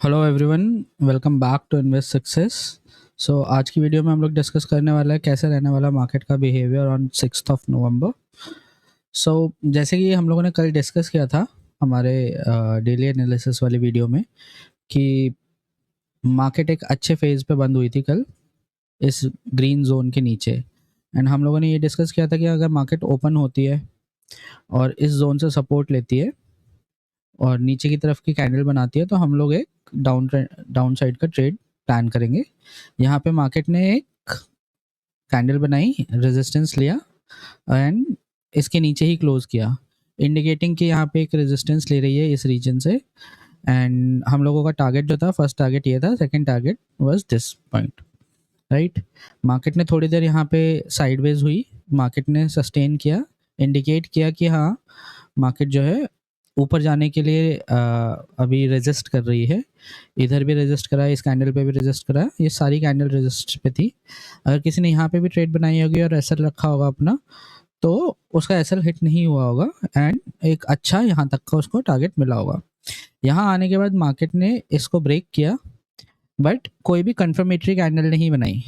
Hello everyone, welcome back to Invest Success. So आज की video में हम लोग डिस्कस करने वाला है कैसे रहने वाला मार्केट का बिहेवियर ऑन 6 नवंबर। सो जैसे कि हम लोगों ने कल डिस्कस किया था हमारे डेली एनालिसिस वाली वीडियो में कि मार्केट एक अच्छे फेज पे बंद हुई थी कल इस ग्रीन जोन के नीचे। एंड हम लोगों ने ये डिस्कस किया था कि अगर मार्केट ओपन होती है और इस जोन से सपोर्ट लेती है और नीचे की तरफ की कैंडल बनाती है तो हम लोग एक डाउन साइड का ट्रेड प्लान करेंगे। यहाँ पे मार्केट ने एक कैंडल बनाई, रेजिस्टेंस लिया एंड इसके नीचे ही क्लोज किया, इंडिकेटिंग कि यहाँ पे एक रेजिस्टेंस ले रही है इस रीजन से। एंड हम लोगों का टारगेट जो था, फर्स्ट टारगेट ये था, second target was this point, right. Market ने थोड़ी देर यहाँ पे साइडवेज हुई, मार्केट ने सस्टेन किया, इंडिकेट किया कि हाँ मार्केट जो है ऊपर जाने के लिए अभी रेजिस्ट कर रही है। इधर भी रेजिस्ट करा है, इस कैंडल पे भी रेजिस्ट करा है, ये सारी कैंडल रेजिस्ट पे थी। अगर किसी ने यहाँ पे भी ट्रेड बनाई होगी और एसएल रखा होगा अपना, तो उसका एसएल हिट नहीं हुआ होगा एंड एक अच्छा यहाँ तक का उसको टारगेट मिला होगा। यहाँ आने के बाद मार्केट ने इसको ब्रेक किया, बट कोई भी कंफर्मेटरी कैंडल नहीं बनाई।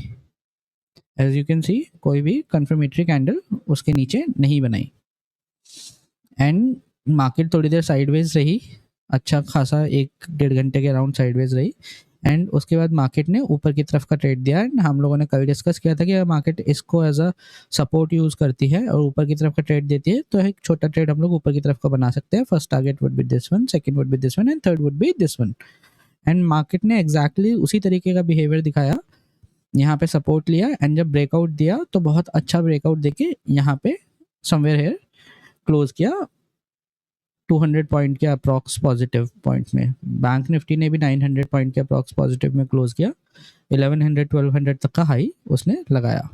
एज यू कैन सी, कोई भी कंफर्मेटरी कैंडल उसके नीचे नहीं बनाई एंड मार्केट थोड़ी देर साइडवेज रही, अच्छा खासा 1-1.5 घंटे के अराउंड साइडवेज रही। एंड उसके बाद मार्केट ने ऊपर की तरफ का ट्रेड दिया। एंड हम लोगों ने कल डिस्कस किया था कि मार्केट इसको एज अ सपोर्ट यूज़ करती है और ऊपर की तरफ का ट्रेड देती है, तो एक छोटा ट्रेड हम लोग ऊपर की तरफ का बना सकते हैं। First target would be this one, second would be this one and third would be this one. And market ने एग्जैक्टली उसी तरीके का बिहेवियर दिखाया, यहाँ पे सपोर्ट लिया एंड जब ब्रेकआउट दिया तो बहुत अच्छा ब्रेकआउट देके यहाँ पे समवेयर हेयर क्लोज किया 200 पॉइंट के अप्रॉक्स पॉजिटिव पॉइंट में। बैंक निफ्टी ने भी 900 पॉइंट के अप्रॉक्स पॉजिटिव में क्लोज किया, 1100-1200 तक का हाई उसने लगाया।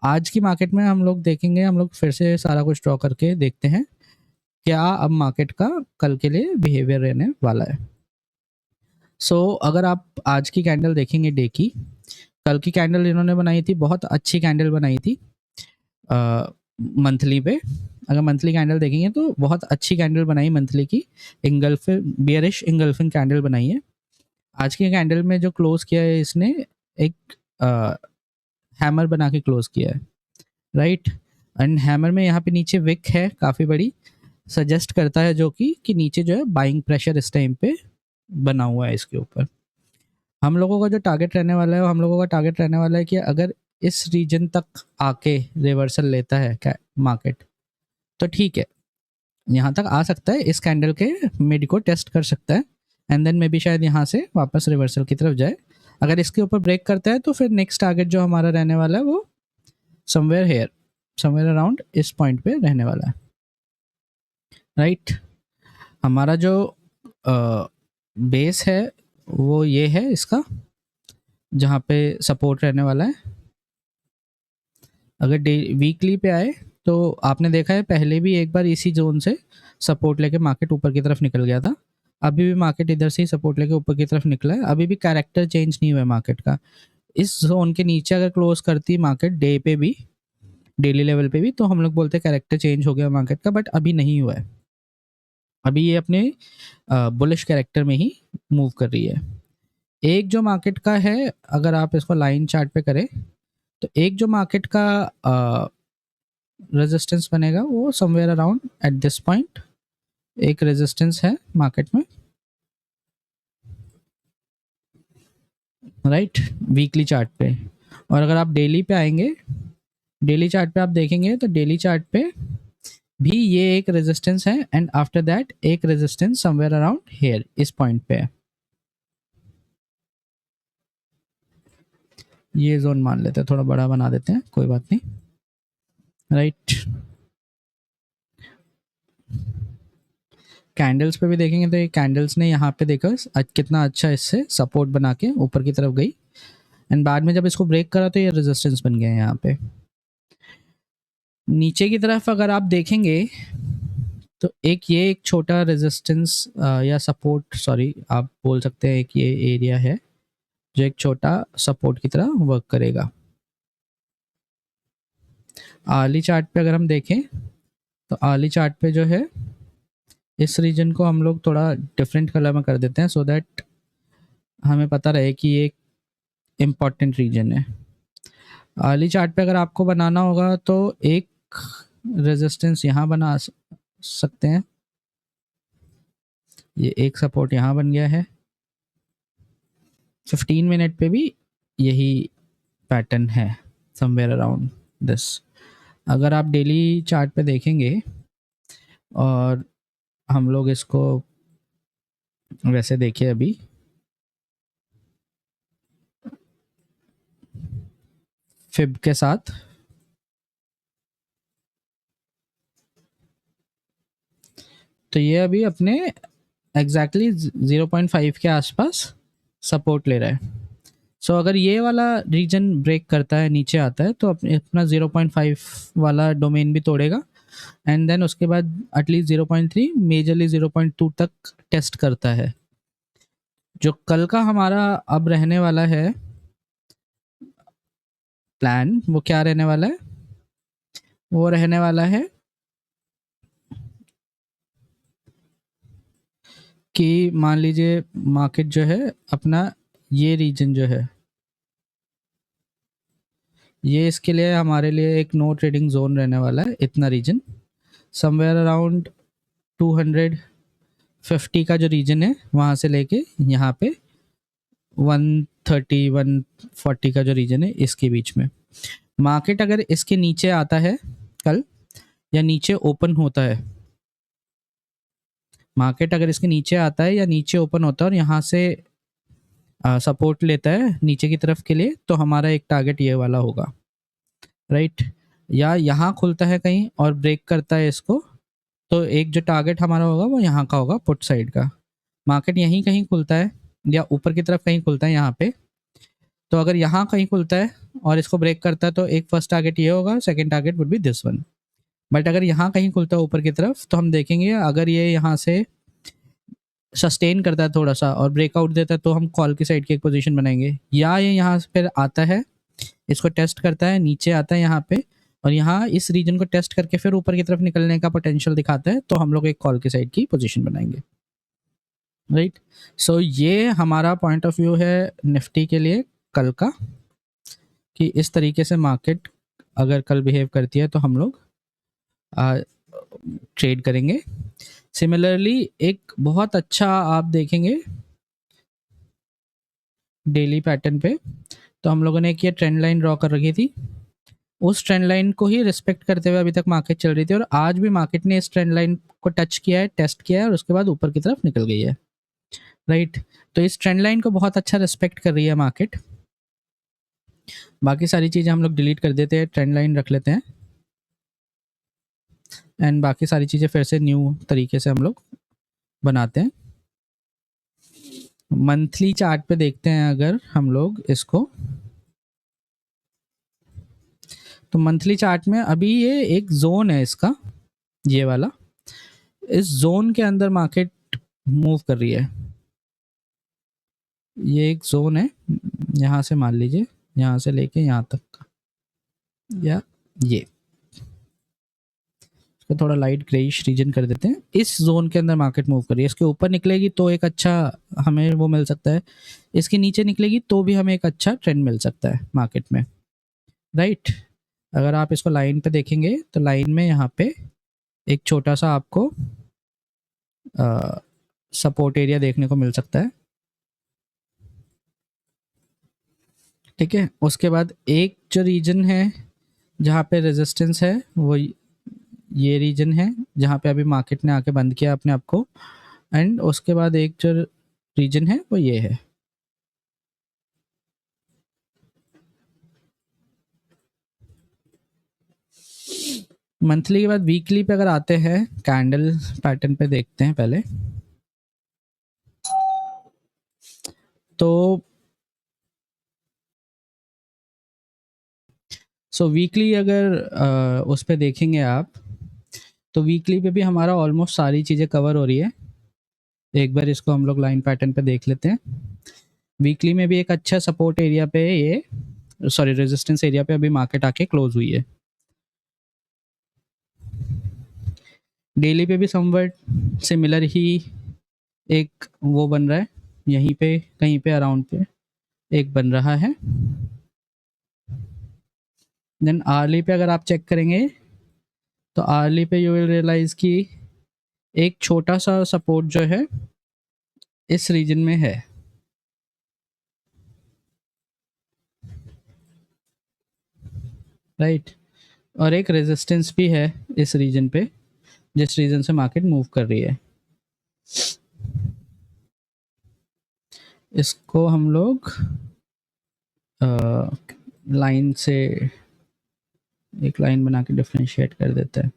आज की मार्केट में हम लोग देखेंगे, हम लोग फिर से सारा कुछ ड्रॉ करके देखते हैं क्या अब मार्केट का कल के लिए बिहेवियर रहने वाला है। अगर आप आज की कैंडल देखेंगे डे की, कल की कैंडल इन्होंने बनाई थी, बहुत अच्छी कैंडल बनाई थी मंथली पे। अगर मंथली कैंडल देखेंगे तो बहुत अच्छी कैंडल बनाई मंथली की, इंगल्फिंग बियरिश इंगल्फिंग कैंडल बनाई है। आज की कैंडल में जो क्लोज किया है इसने, एक हैमर बना के क्लोज किया है, राइट। एंड हैमर में यहाँ पे नीचे विक है काफ़ी बड़ी, सजेस्ट करता है जो कि नीचे जो है बाइंग प्रेशर इस टाइम पे बना हुआ है इसके ऊपर। हम लोगों का जो टारगेट रहने वाला है, हम लोगों का टारगेट रहने वाला है कि अगर इस रीजन तक आके रिवर्सल लेता है क्या मार्केट, तो ठीक है, यहाँ तक आ सकता है, इस कैंडल के मिड को टेस्ट कर सकता है एंड देन मे बी शायद यहाँ से वापस रिवर्सल की तरफ जाए। अगर इसके ऊपर ब्रेक करता है तो फिर नेक्स्ट टारगेट जो हमारा रहने वाला है वो समवेयर हेयर, समवेयर अराउंड इस पॉइंट पे रहने वाला है, राइट। हमारा जो बेस है वो ये है इसका, जहाँ पे सपोर्ट रहने वाला है। अगर वीकली पे आए तो आपने देखा है पहले भी एक बार इसी जोन से सपोर्ट लेके मार्केट ऊपर की तरफ निकल गया था, अभी भी मार्केट इधर से ही सपोर्ट लेके ऊपर की तरफ निकला है, अभी भी कैरेक्टर चेंज नहीं हुआ है मार्केट का। इस जोन के नीचे अगर क्लोज करती मार्केट डे पे भी, डेली लेवल पे भी, तो हम लोग बोलते हैं कैरेक्टर चेंज हो गया मार्केट का, बट अभी नहीं हुआ है। अभी ये अपने बुलिश कैरेक्टर में ही मूव कर रही है। एक जो मार्केट का है, अगर आप इसको लाइन चार्ट पे करें तो एक जो मार्केट का रेजिस्टेंस बनेगा वो somewhere around at this point, एक रेजिस्टेंस है मार्केट में, राइट, वीकली चार्ट पे। और अगर आप डेली पे आएंगे, डेली चार्ट पे आप देखेंगे तो डेली चार्ट पे भी ये एक रेजिस्टेंस है एंड आफ्टर दैट एक रेजिस्टेंस समवेयर अराउंड हेयर इस पॉइंट पे है। ये जोन मान लेते हैं, थोड़ा बड़ा बना देते हैं, कोई बात नहीं, राइट। कैंडल्स पे भी देखेंगे तो ये कैंडल्स ने यहाँ पे देखो कितना अच्छा इससे सपोर्ट बना के ऊपर की तरफ गई एंड बाद में जब इसको ब्रेक करा तो ये रेजिस्टेंस बन गया है यहाँ पे। नीचे की तरफ अगर आप देखेंगे तो एक छोटा रेजिस्टेंस या सपोर्ट, सॉरी आप बोल सकते हैं, एक ये एरिया है जो एक छोटा सपोर्ट की तरह वर्क करेगा। आर्ली चार्ट पे अगर हम देखें तो आर्ली चार्ट पे जो है इस रीजन को हम लोग थोड़ा डिफरेंट कलर में कर देते हैं सो दैट हमें पता रहे कि ये एक इम्पॉर्टेंट रीजन है। अर्ली चार्ट पे अगर आपको बनाना होगा तो एक रेजिस्टेंस यहाँ बना सकते हैं, ये एक सपोर्ट यहाँ बन गया है। 15 मिनट पे भी यही पैटर्न है, समवेयर अराउंड दिस। अगर आप डेली चार्ट पे देखेंगे और हम लोग इसको वैसे देखिए अभी फिब के साथ, तो ये अभी अपने एग्जैक्टली 0.5 के आसपास सपोर्ट ले रहा है। सो अगर ये वाला रीजन ब्रेक करता है, नीचे आता है, तो अपना 0.5 वाला डोमेन भी तोड़ेगा एंड देन उसके बाद एटलीस्ट 0.3, मेजरली 0.2 तक टेस्ट करता है। जो कल का हमारा अब रहने वाला है प्लान, वो क्या रहने वाला है? वो रहने वाला है कि मान लीजिए मार्केट जो है अपना ये रीजन जो है, ये इसके लिए हमारे लिए एक नो ट्रेडिंग जोन रहने वाला है। इतना रीजन समवेयर अराउंड 250 का जो रीजन है, वहाँ से लेके यहाँ पे 130 140 का जो रीजन है, इसके बीच में मार्केट अगर इसके नीचे आता है कल, या नीचे ओपन होता है, मार्केट अगर इसके नीचे आता है या नीचे ओपन होता है और यहाँ से सपोर्ट लेता है नीचे की तरफ के लिए, तो हमारा एक टारगेट ये वाला होगा, राइट। या यहाँ खुलता है कहीं और ब्रेक करता है इसको, तो एक जो टारगेट हमारा होगा वो यहाँ का होगा, पुट साइड का। मार्केट यहीं कहीं खुलता है या ऊपर की तरफ कहीं खुलता है यहाँ पे, तो अगर यहाँ कहीं खुलता है और इसको ब्रेक करता है तो एक फर्स्ट टारगेट ये होगा, second target would be this one. But अगर यहाँ कहीं खुलता है ऊपर की तरफ, तो हम देखेंगे अगर ये यहाँ से सस्टेन करता है थोड़ा सा और ब्रेकआउट देता है, तो हम कॉल की साइड की एक पोजीशन बनाएंगे। या ये यहाँ पर आता है, इसको टेस्ट करता है, नीचे आता है यहाँ पे, और यहाँ इस रीजन को टेस्ट करके फिर ऊपर की तरफ निकलने का पोटेंशियल दिखाता है, तो हम लोग एक कॉल की साइड की पोजीशन बनाएंगे, राइट। सो ये हमारा पॉइंट ऑफ व्यू है निफ्टी के लिए कल का, कि इस तरीके से मार्केट अगर कल बिहेव करती है तो हम लोग ट्रेड करेंगे। सिमिलरली एक बहुत अच्छा आप देखेंगे डेली पैटर्न पे, तो हम लोगों ने एक ये ट्रेंड लाइन ड्रॉ कर रखी थी, उस ट्रेंड लाइन को ही रिस्पेक्ट करते हुए अभी तक मार्केट चल रही थी, और आज भी मार्केट ने इस ट्रेंड लाइन को टच किया है, टेस्ट किया है, और उसके बाद ऊपर की तरफ निकल गई है, राइट। तो इस ट्रेंड लाइन को बहुत अच्छा रिस्पेक्ट कर रही है मार्केट। बाकी सारी चीज़ें हम लोग डिलीट कर देते हैं, ट्रेंड लाइन रख लेते हैं, एंड बाकी सारी चीज़ें फिर से न्यू तरीके से हम लोग बनाते हैं। मंथली चार्ट पे देखते हैं अगर हम लोग इसको, तो मंथली चार्ट में अभी ये एक जोन है इसका, ये वाला, इस जोन के अंदर मार्केट मूव कर रही है। ये एक जोन है, यहाँ से मान लीजिए यहाँ से लेके यहाँ तक का, या ये इसको थोड़ा लाइट ग्रेइश रीजन कर देते हैं। इस जोन के अंदर मार्केट मूव कर रही है, इसके ऊपर निकलेगी तो एक अच्छा हमें वो मिल सकता है, इसके नीचे निकलेगी तो भी हमें एक अच्छा ट्रेंड मिल सकता है मार्केट में, राइट। अगर आप इसको लाइन पे देखेंगे तो लाइन में यहाँ पे एक छोटा सा आपको सपोर्ट एरिया देखने को मिल सकता है, ठीक है। उसके बाद एक जो रीजन है जहाँ पे रेजिस्टेंस है, वो ये रीजन है जहाँ पे अभी मार्केट ने आके बंद किया अपने आप को, एंड उसके बाद एक जो रीजन है वो ये है। मंथली के बाद वीकली पे अगर आते हैं, कैंडल पैटर्न पे देखते हैं पहले, तो वीकली अगर उस पे देखेंगे आप, तो वीकली पे भी हमारा ऑलमोस्ट सारी चीज़ें कवर हो रही है। एक बार इसको हम लोग लाइन पैटर्न पे देख लेते हैं। वीकली में भी एक अच्छा सपोर्ट एरिया पे ये, सॉरी रेजिस्टेंस एरिया पे अभी मार्केट आके क्लोज हुई है। डेली पे भी समवट सिमिलर ही एक वो बन रहा है, यहीं पे कहीं पे अराउंड पे एक बन रहा है। देन आर्ली पे अगर आप चेक करेंगे तो आर्ली पे यू विल रियलाइज कि एक छोटा सा सपोर्ट जो है इस रीजन में है, राइट, और एक रेजिस्टेंस भी है इस रीजन पे, जिस रीजन से मार्केट मूव कर रही है। इसको हम लोग लाइन से एक लाइन बना के डिफरेंशिएट कर देते हैं,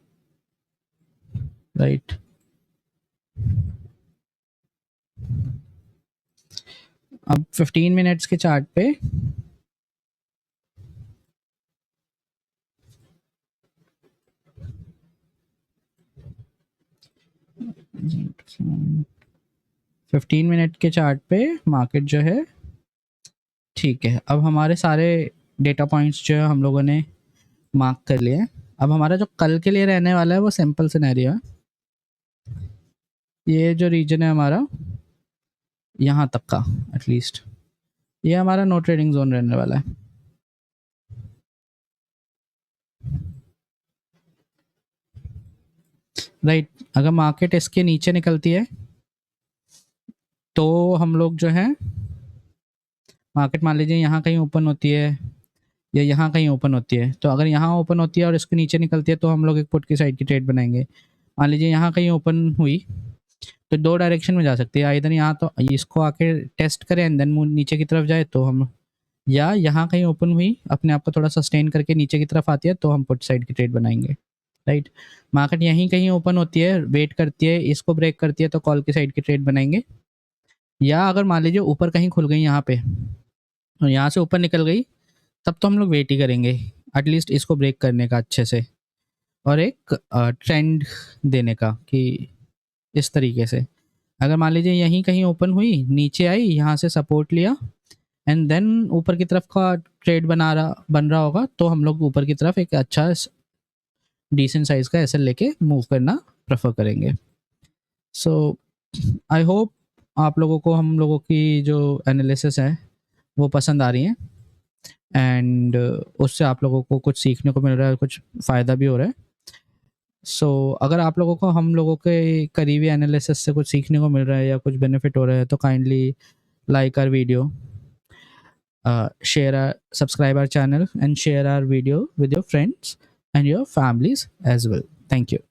राइट। अब 15 मिनट्स के चार्ट पे फिफ्टीन मिनट के चार्ट पे मार्केट जो है ठीक है। अब हमारे सारे डेटा पॉइंट्स जो है हम लोगों ने मार्क कर लिए हैं। अब हमारा जो कल के लिए रहने वाला है वो सिंपल सिनेरियो है। ये जो रीजन है हमारा यहाँ तक का एटलीस्ट, ये हमारा नो ट्रेडिंग जोन रहने वाला है। राइट, अगर मार्केट इसके नीचे निकलती है तो हम लोग जो है, मार्केट मान लीजिए यहाँ कहीं ओपन होती है या यहाँ कहीं ओपन होती है, तो अगर यहाँ ओपन होती है और इसके नीचे निकलती है तो हम लोग एक पुट की साइड की ट्रेड बनाएंगे। मान लीजिए यहाँ कहीं ओपन हुई तो दो डायरेक्शन में जा सकती है, इधर यहाँ तो इसको आके टेस्ट करें एंड देन नीचे की तरफ जाए तो हम, या यहाँ कहीं ओपन हुई अपने आप को थोड़ा सस्टेन करके नीचे की तरफ आती है तो हम पुट साइड की ट्रेड बनाएंगे, राइट। मार्केट यहीं कहीं ओपन होती है, वेट करती है, इसको ब्रेक करती है तो कॉल की साइड की ट्रेड बनाएंगे। या अगर मान लीजिए ऊपर कहीं खुल गई यहाँ पे और यहाँ से ऊपर निकल गई, तब तो हम लोग वेट ही करेंगे एटलीस्ट इसको ब्रेक करने का अच्छे से, और एक ट्रेंड देने का कि इस तरीके से। अगर मान लीजिए यहीं कहीं ओपन हुई, नीचे आई, यहाँ से सपोर्ट लिया एंड देन ऊपर की तरफ का ट्रेड बन रहा होगा तो हम लोग ऊपर की तरफ एक अच्छा डिसेंट साइज का एसएल लेके मूव करना प्रेफर करेंगे। सो आई होप आप लोगों को हम लोगों की जो एनालिसिस है वो पसंद आ रही है एंड उससे आप लोगों को कुछ सीखने को मिल रहा है, कुछ फ़ायदा भी हो रहा है। सो अगर आप लोगों को हम लोगों के करीबी एनालिसिस से कुछ सीखने को मिल रहा है या कुछ बेनिफिट हो रहा है तो kindly like our video, subscribe our channel and share our video with your friends and your families as well. Thank you.